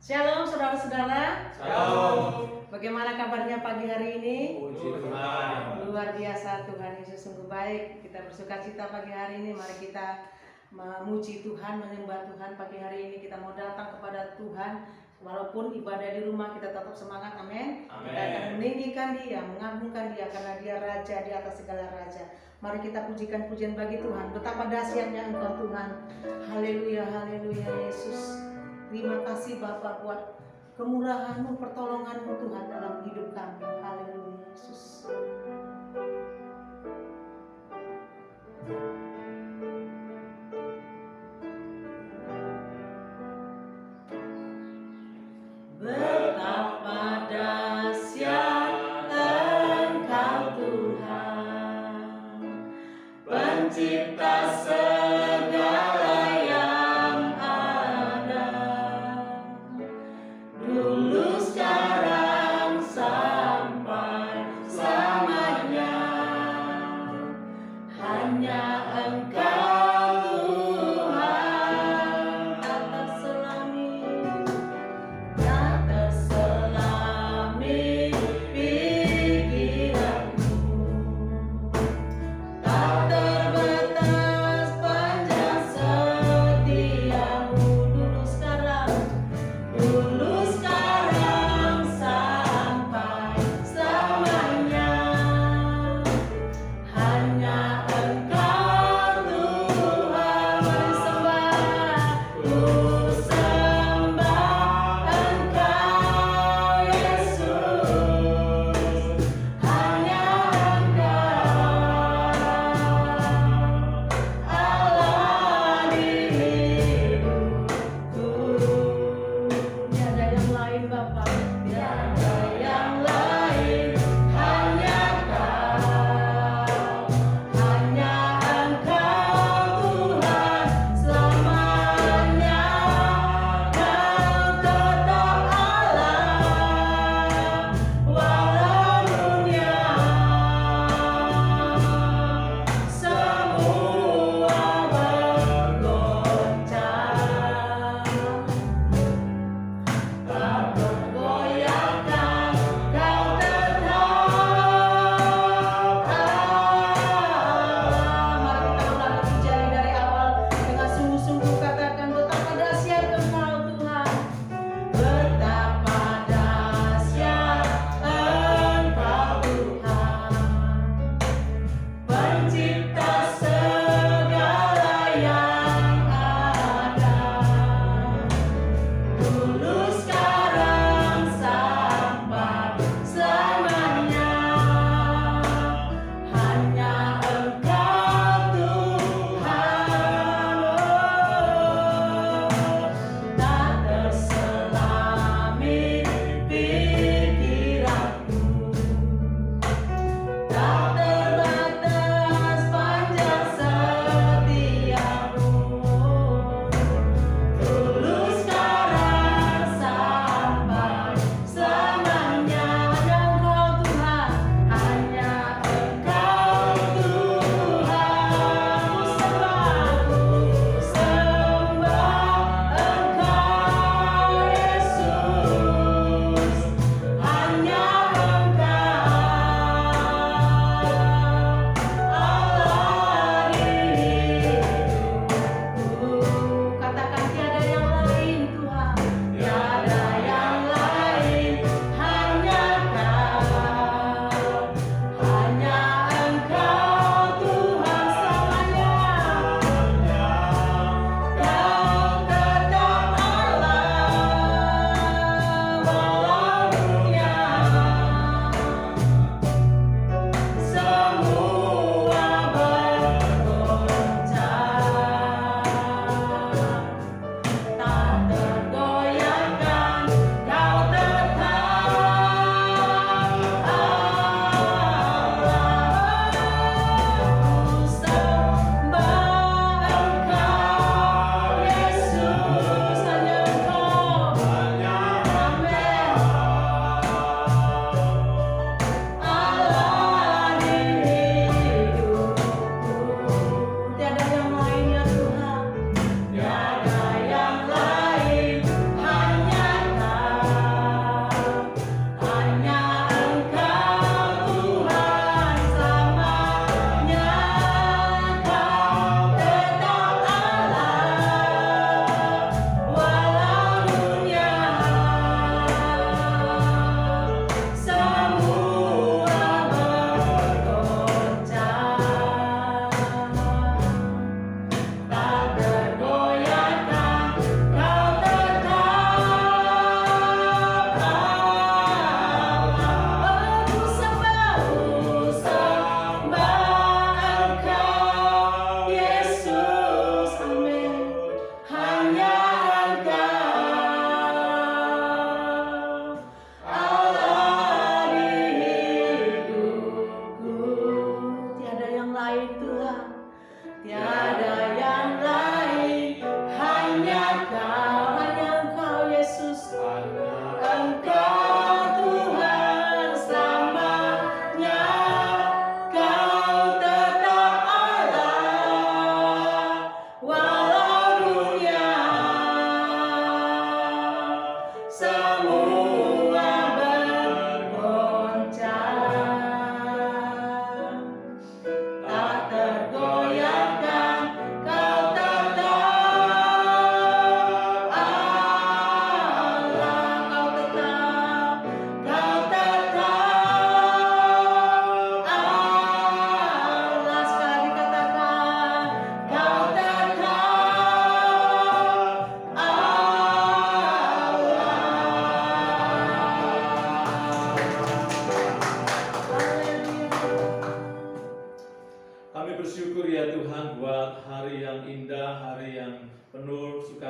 Shalom saudara-saudara. Shalom. Bagaimana kabarnya pagi hari ini? Puji Tuhan. Luar biasa, Tuhan Yesus sungguh baik. Kita bersuka cita pagi hari ini. Mari kita memuji Tuhan, menyembah Tuhan pagi hari ini. Kita mau datang kepada Tuhan. Walaupun ibadah di rumah, kita tetap semangat. Amin. Kita akan meninggikan Dia, mengagungkan Dia karena Dia Raja di atas segala raja. Mari kita pujikan pujian bagi Tuhan. Betapa dahsyatnya Engkau Tuhan. Haleluya, haleluya Yesus. Terima kasih Bapa buat kemurahan-Mu, pertolongan-Mu Tuhan dalam hidup kami. Haleluya Yesus. Betapa dahsyat Engkau Tuhan, Pencipta segala yang ada, dulu sekarang sampai selamanya. Hanya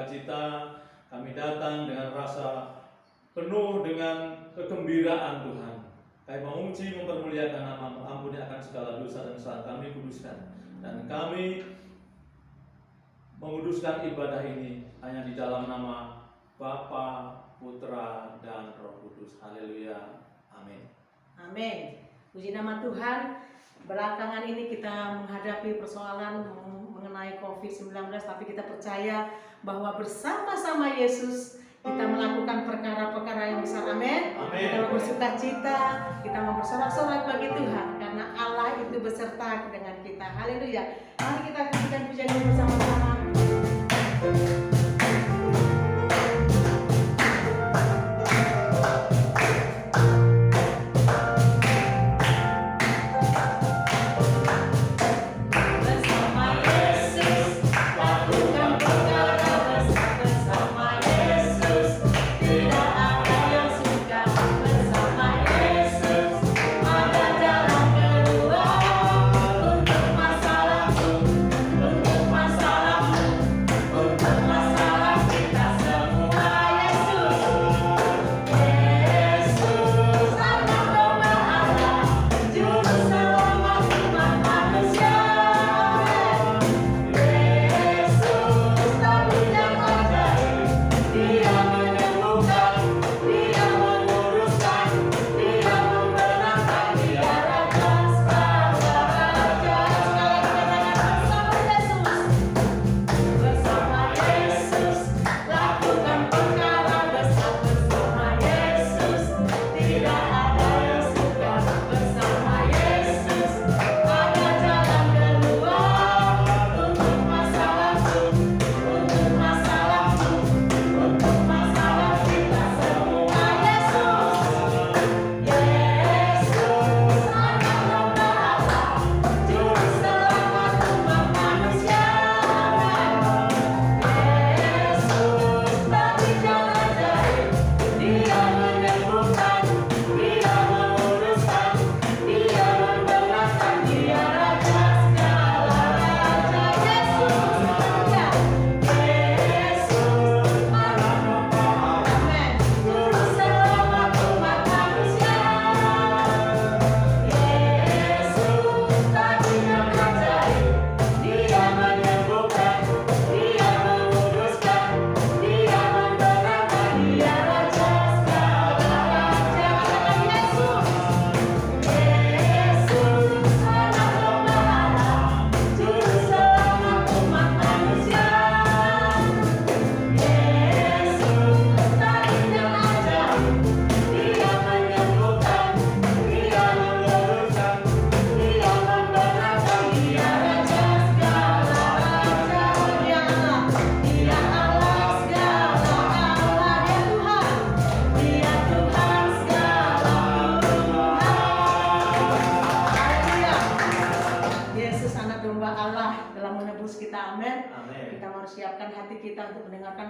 bersukacita, kami datang dengan rasa penuh dengan kegembiraan Tuhan. Kami memuji mempermuliakan nama-Mu, ampuni akan segala dosa dan kesalahan kami, kuduskan. Dan kami menguduskan ibadah ini hanya di dalam nama Bapa, Putra, dan Roh Kudus. Haleluya. Amin. Amin. Puji nama Tuhan. Belakangan ini kita menghadapi persoalan mengenai COVID-19, tapi kita percaya bahwa bersama-sama Yesus kita melakukan perkara-perkara yang besar. Amin. Kita bersukacita, kita bersorak-sorak bagi Tuhan karena Allah itu beserta dengan kita. Haleluya. Mari kita pujikan pujian ini bersama-sama.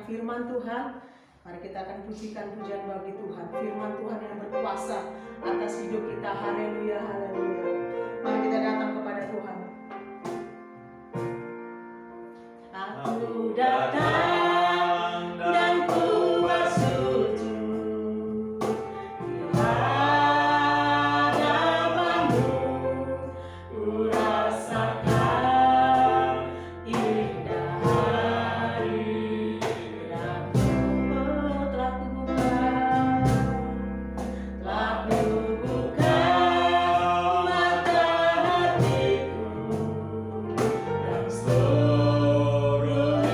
Firman Tuhan, mari kita akan pujikan pujian bagi Tuhan. Firman Tuhan yang berkuasa atas hidup kita. Haleluya, haleluya. Mari kita datang kepada Tuhan. Aku datang dan ku bersujud di hadapan-Mu, ku rasakan indah hari yang telah ku buka mata hatiku dan seluruh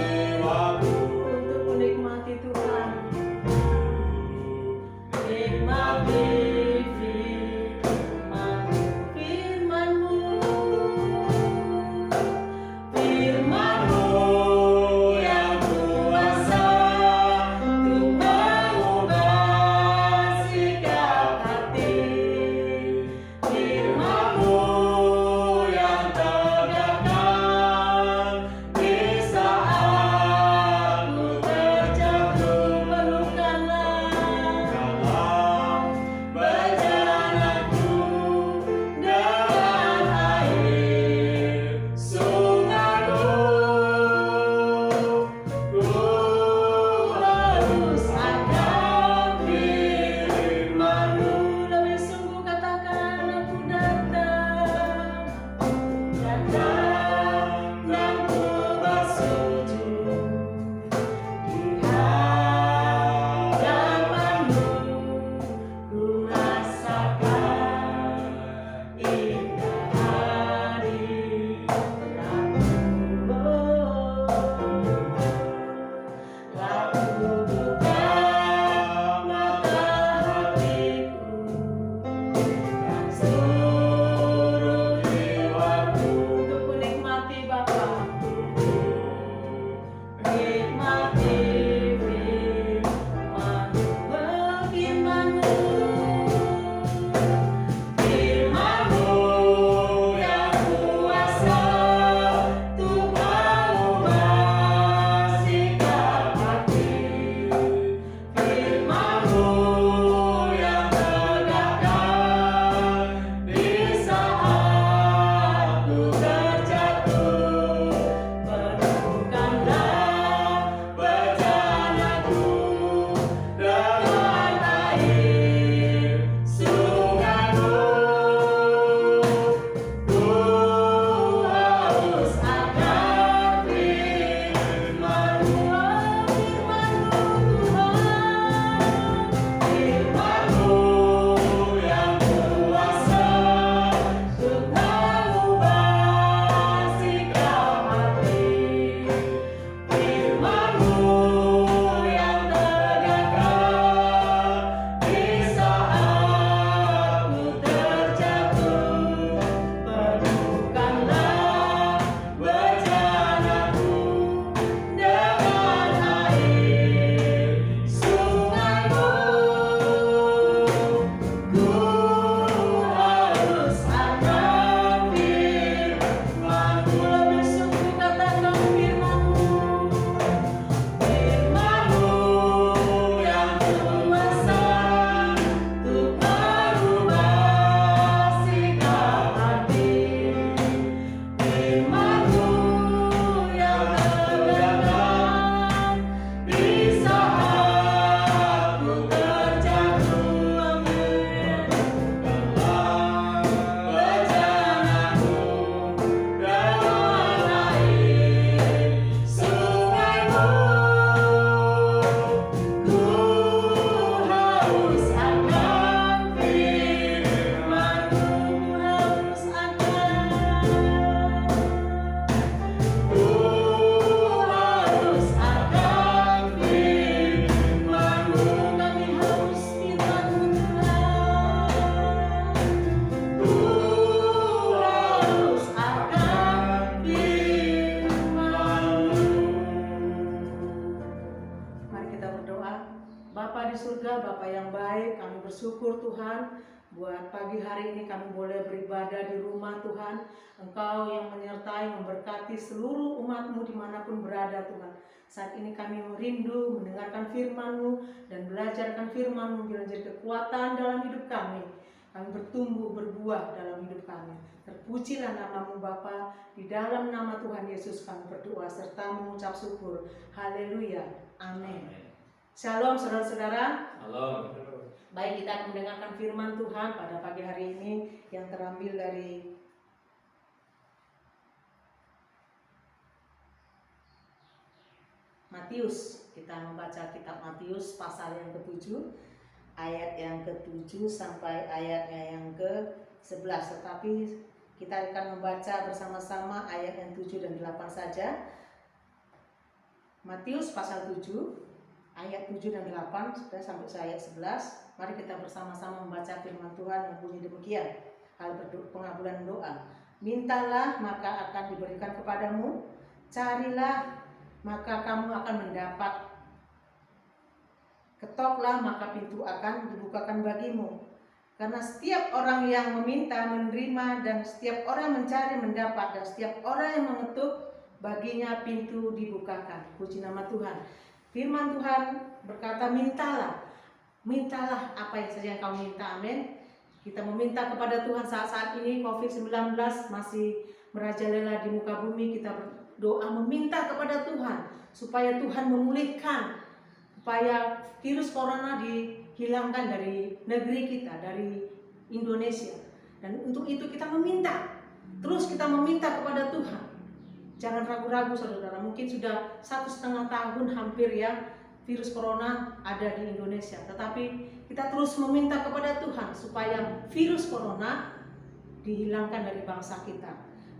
surga, Bapa yang baik, kami bersyukur Tuhan buat pagi hari ini kami boleh beribadah di rumah Tuhan. Engkau yang menyertai, memberkati seluruh umat-Mu dimanapun berada Tuhan. Saat ini kami merindu mendengarkan firman-Mu dan belajarkan firman-Mu biar menjadi kekuatan dalam hidup kami. Kami bertumbuh, berbuah dalam hidup kami. Terpujilah nama-Mu Bapa, di dalam nama Tuhan Yesus kami berdoa serta mengucap syukur. Haleluya. Amin. Shalom saudara-saudara. Halo. Baik, kita akan mendengarkan firman Tuhan pada pagi hari ini yang terambil dari Matius. Kita membaca kitab Matius pasal yang ke-7, ayat yang ke-7 sampai ayatnya yang ke-11. Tetapi kita akan membaca bersama-sama ayat yang 7 dan 8 saja. Matius pasal 7 ayat 7 dan 8 sampai ayat 11. Mari kita bersama-sama membaca firman Tuhan yang bunyi demikian. Hal pengabulan doa. Mintalah maka akan diberikan kepadamu, carilah maka kamu akan mendapat, ketoklah maka pintu akan dibukakan bagimu. Karena setiap orang yang meminta menerima, dan setiap orang mencari mendapat, dan setiap orang yang mengetuk baginya pintu dibukakan. Puji nama Tuhan. Firman Tuhan berkata, mintalah. Mintalah apa yang saja yang kau minta. Amin. Kita meminta kepada Tuhan saat ini COVID-19 masih merajalela di muka bumi. Kita berdoa meminta kepada Tuhan supaya Tuhan memulihkan, supaya virus corona dihilangkan dari negeri kita, dari Indonesia. Dan untuk itu kita meminta. Terus kita meminta kepada Tuhan. Jangan ragu-ragu saudara, mungkin sudah 1,5 tahun hampir ya virus corona ada di Indonesia. Tetapi kita terus meminta kepada Tuhan supaya virus corona dihilangkan dari bangsa kita.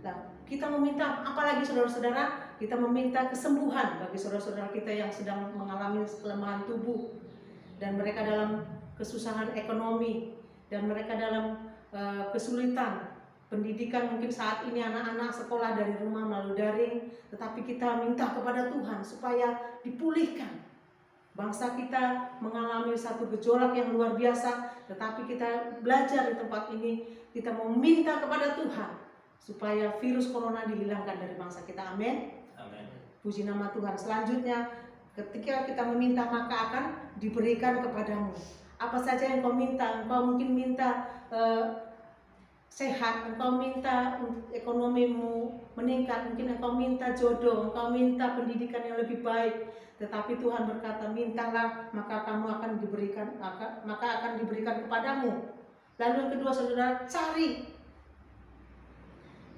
Nah, kita meminta apalagi saudara-saudara, kita meminta kesembuhan bagi saudara-saudara kita yang sedang mengalami kelemahan tubuh, dan mereka dalam kesusahan ekonomi, dan mereka dalam kesulitan pendidikan. Mungkin saat ini anak-anak sekolah dari rumah melalui daring, tetapi kita minta kepada Tuhan supaya dipulihkan. Bangsa kita mengalami satu gejolak yang luar biasa, tetapi kita belajar di tempat ini, kita meminta kepada Tuhan supaya virus corona dihilangkan dari bangsa kita. Amin. Amin. Puji nama Tuhan. Selanjutnya, ketika kita meminta maka akan diberikan kepadamu. Apa saja yang kau minta? Engkau mungkin minta sehat, engkau minta ekonomimu meningkat, mungkin engkau minta jodoh, engkau minta pendidikan yang lebih baik. Tetapi Tuhan berkata, mintalah maka kamu akan diberikan, maka akan diberikan kepadamu. Lalu yang kedua saudara, cari.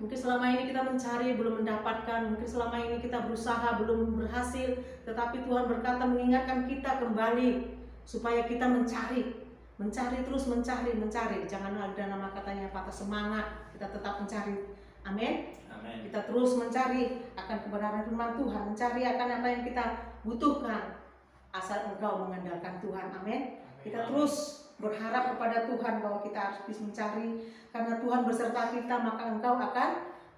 Mungkin selama ini kita mencari belum mendapatkan, mungkin selama ini kita berusaha belum berhasil, tetapi Tuhan berkata mengingatkan kita kembali supaya kita mencari terus, mencari. Jangan ada nama katanya patah semangat, kita tetap mencari. Amin. Amin. Kita terus mencari akan kebenaran firman Tuhan, mencari akan apa yang kita butuhkan, asal engkau mengandalkan Tuhan. Amin. Kita terus berharap kepada Tuhan bahwa kita harus bisa mencari, karena Tuhan beserta kita, maka engkau akan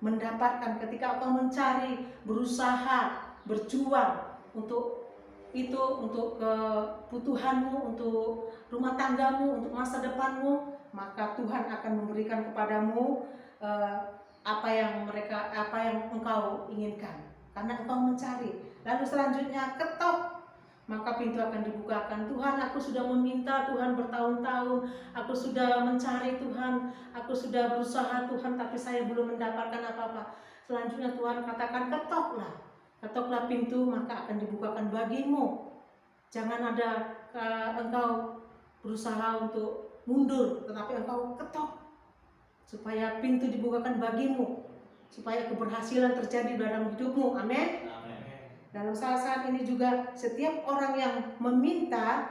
mendapatkan. Ketika engkau mencari, berusaha, berjuang untuk itu, untuk kebutuhanmu, untuk rumah tanggamu, untuk masa depanmu, maka Tuhan akan memberikan kepadamu apa yang engkau inginkan, karena engkau mencari. Lalu selanjutnya, ketok maka pintu akan dibukakan. Tuhan, aku sudah meminta Tuhan bertahun-tahun, aku sudah mencari Tuhan, aku sudah berusaha Tuhan, tapi saya belum mendapatkan apa-apa. Selanjutnya Tuhan katakan, ketoklah pintu maka akan dibukakan bagimu. Jangan ada engkau berusaha untuk mundur, tetapi engkau ketok supaya pintu dibukakan bagimu, supaya keberhasilan terjadi dalam hidupmu. Amin. Dalam saat ini juga, setiap orang yang meminta,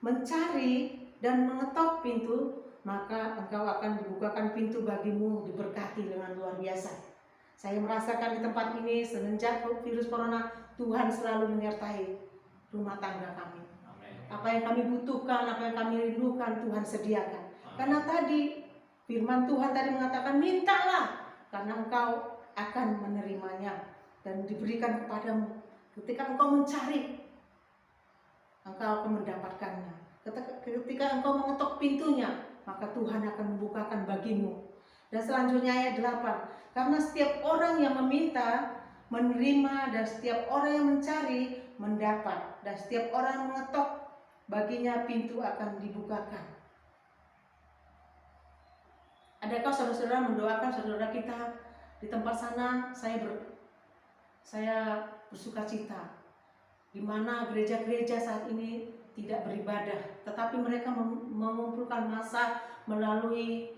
mencari, dan mengetok pintu, maka engkau akan dibukakan pintu bagimu, diberkati dengan luar biasa. Saya merasakan di tempat ini semenjak virus corona, Tuhan selalu menyertai rumah tangga kami. Apa yang kami butuhkan, apa yang kami rindukan, Tuhan sediakan. Karena tadi firman Tuhan tadi mengatakan, mintalah, karena engkau akan menerimanya dan diberikan kepadamu. Ketika engkau mencari, engkau akan mendapatkannya. Ketika engkau mengetok pintunya, maka Tuhan akan membukakan bagimu. Dan selanjutnya ayat 8, karena setiap orang yang meminta menerima, dan setiap orang yang mencari mendapat, dan setiap orang yang mengetok baginya pintu akan dibukakan. Adakah saudara-saudara mendoakan saudara kita di tempat sana? Saya bersuka cita, di mana gereja-gereja saat ini tidak beribadah, tetapi mereka mengumpulkan massa melalui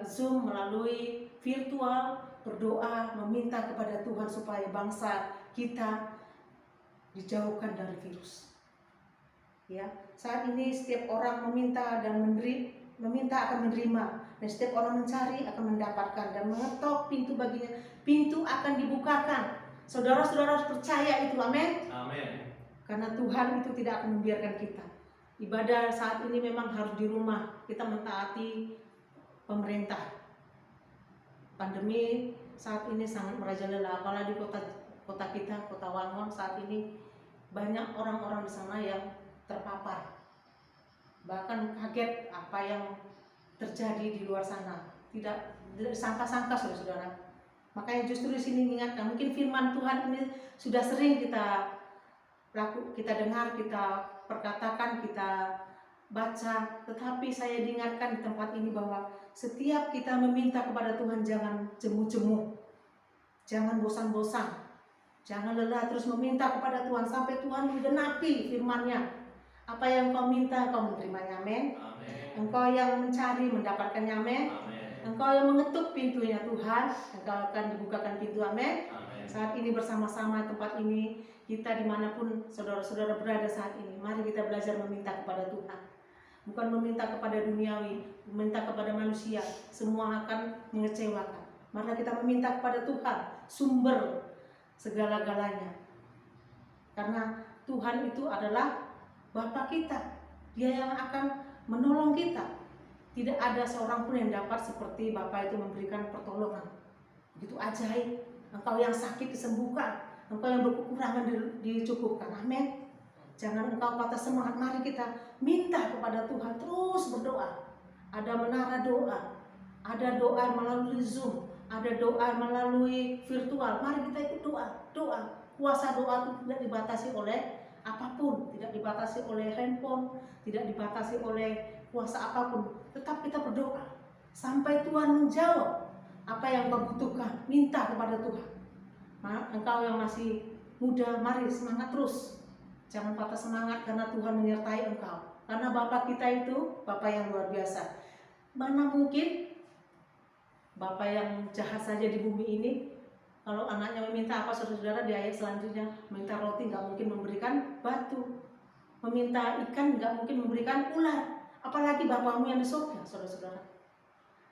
Zoom, melalui virtual, berdoa, meminta kepada Tuhan supaya bangsa kita dijauhkan dari virus. Ya, saat ini setiap orang meminta akan menerima, dan setiap orang mencari akan mendapatkan, dan mengetok pintu baginya, pintu akan dibukakan. Saudara-saudara harus percaya itu, amin. Amin. Karena Tuhan itu tidak akan membiarkan kita. Ibadah saat ini memang harus di rumah, kita mentaati pemerintah. Pandemi saat ini sangat merajalela, apalagi kota kita, kota Wangon saat ini banyak orang-orang di sana yang terpapar. Bahkan kaget apa yang terjadi di luar sana. Tidak disangka-sangka, saudara-saudara. Makanya justru di sini ingatkan, mungkin firman Tuhan ini sudah sering kita dengar, kita perkatakan, kita baca, tetapi saya diingatkan di tempat ini bahwa setiap kita meminta kepada Tuhan, jangan jemu-jemu, jangan bosan-bosan, jangan lelah, terus meminta kepada Tuhan sampai Tuhan menggenapi firman-Nya. Apa yang kau minta, kau menerimanya, amin. Engkau yang mencari mendapatkannya, amin. Engkau yang mengetuk pintunya Tuhan, engkau akan dibukakan pintu, amin. Saat ini bersama-sama tempat ini, kita dimanapun saudara-saudara berada saat ini, mari kita belajar meminta kepada Tuhan. Bukan meminta kepada duniawi, meminta kepada manusia, semua akan mengecewakan. Mari kita meminta kepada Tuhan, sumber segala-galanya. Karena Tuhan itu adalah Bapa kita, Dia yang akan menolong kita. Tidak ada seorang pun yang dapat seperti Bapa itu memberikan pertolongan. Begitu ajaib. Engkau yang sakit disembuhkan, engkau yang berkekurangan dicukupkan, amin. Jangan engkau patah semangat, mari kita minta kepada Tuhan, terus berdoa. Ada menara doa, ada doa melalui Zoom, ada doa melalui virtual. Mari kita ikut doa. Kuasa doa itu tidak dibatasi oleh apapun, tidak dibatasi oleh handphone, tidak dibatasi oleh kuasa apapun. Tetap kita berdoa sampai Tuhan menjawab apa yang kau butuhkan. Minta kepada Tuhan. Engkau yang masih muda, mari semangat terus. Jangan patah semangat, karena Tuhan menyertai engkau. Karena Bapa kita itu Bapa yang luar biasa. Mana mungkin Bapa yang jahat saja di bumi ini, kalau anaknya meminta apa, saudara-saudara, di ayat selanjutnya, minta roti nggak mungkin memberikan batu, meminta ikan nggak mungkin memberikan ular, apalagi Bapamu yang di surga, saudara-saudara.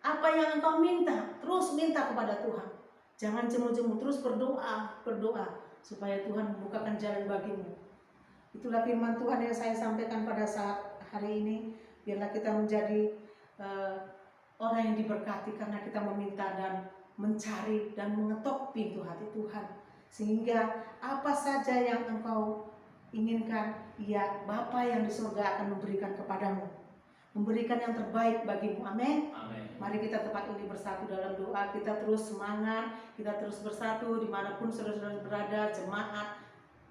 Apa yang engkau minta, terus minta kepada Tuhan. Jangan jemu-jemu, terus berdoa supaya Tuhan membukakan jalan bagimu. Itulah firman Tuhan yang saya sampaikan pada saat hari ini. Biarlah kita menjadi orang yang diberkati karena kita meminta dan mencari dan mengetok pintu hati Tuhan. Sehingga apa saja yang engkau inginkan, ya Bapa yang di surga akan memberikan kepadamu, memberikan yang terbaik bagimu, amin. Mari kita tempat ini bersatu dalam doa, kita terus semangat, kita terus bersatu dimanapun saudara-saudara berada, jemaat,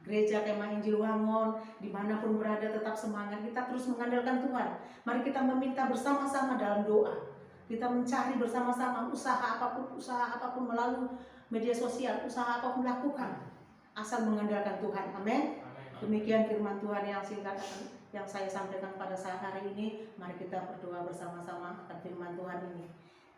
gereja Kemah Injil Wangon, dimanapun berada tetap semangat, kita terus mengandalkan Tuhan. Mari kita meminta bersama-sama dalam doa, kita mencari bersama-sama, usaha apapun melalui media sosial, usaha apapun lakukan, asal mengandalkan Tuhan, amin. Demikian firman Tuhan yang singkat yang saya sampaikan pada saat hari ini. Mari kita berdoa bersama-sama akan firman Tuhan ini.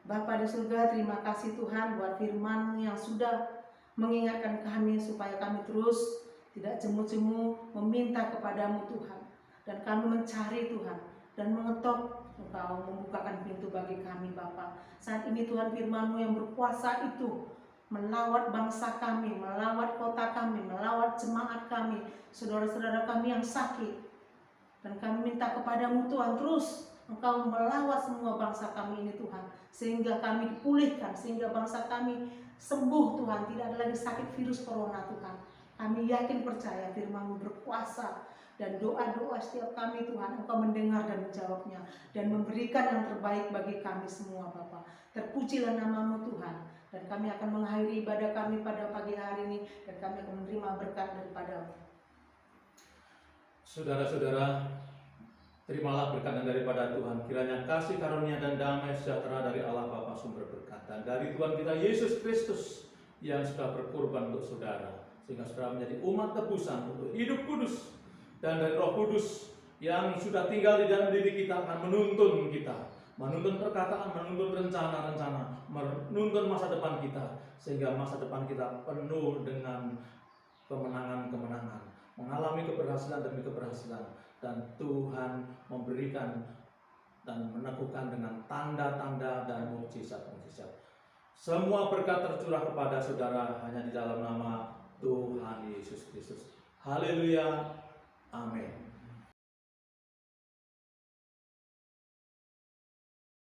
Bapa di surga, terima kasih Tuhan buat firman yang sudah mengingatkan kami supaya kami terus tidak jemu-jemu meminta kepadamu Tuhan, dan kami mencari Tuhan dan mengetok Engkau membukakan pintu bagi kami Bapa. Saat ini Tuhan, firman-Mu yang berkuasa itu melawat bangsa kami, melawat kota kami, melawat jemaat kami, saudara-saudara kami yang sakit. Dan kami minta kepadamu Tuhan, terus Engkau melawat semua bangsa kami ini Tuhan, sehingga kami dipulihkan, sehingga bangsa kami sembuh Tuhan, tidak ada lagi sakit virus corona Tuhan. Kami yakin percaya firman-Mu berkuasa, dan doa-doa setiap kami Tuhan Engkau mendengar dan menjawabnya, dan memberikan yang terbaik bagi kami semua Bapa. Terpujilah nama-Mu Tuhan, dan kami akan mengakhiri ibadah kami pada pagi hari ini, dan kami akan menerima berkat daripada-Mu. Saudara-saudara, terimalah berkat daripada Tuhan. Kiranya kasih karunia dan damai sejahtera dari Allah Bapa sumber berkat, dan dari Tuhan kita Yesus Kristus yang sudah berkorban untuk saudara, sehingga saudara menjadi umat tebusan untuk hidup kudus, dan dari Roh Kudus yang sudah tinggal di dalam diri kita akan menuntun kita, menuntun perkataan, menuntun rencana-rencana, menuntun masa depan kita, sehingga masa depan kita penuh dengan kemenangan-kemenangan, mengalami keberhasilan demi keberhasilan, dan Tuhan memberikan dan meneguhkan dengan tanda-tanda dan mukjizat-mukjizat. Semua berkat tercurah kepada saudara hanya di dalam nama Tuhan Yesus Kristus. Haleluya. Amin.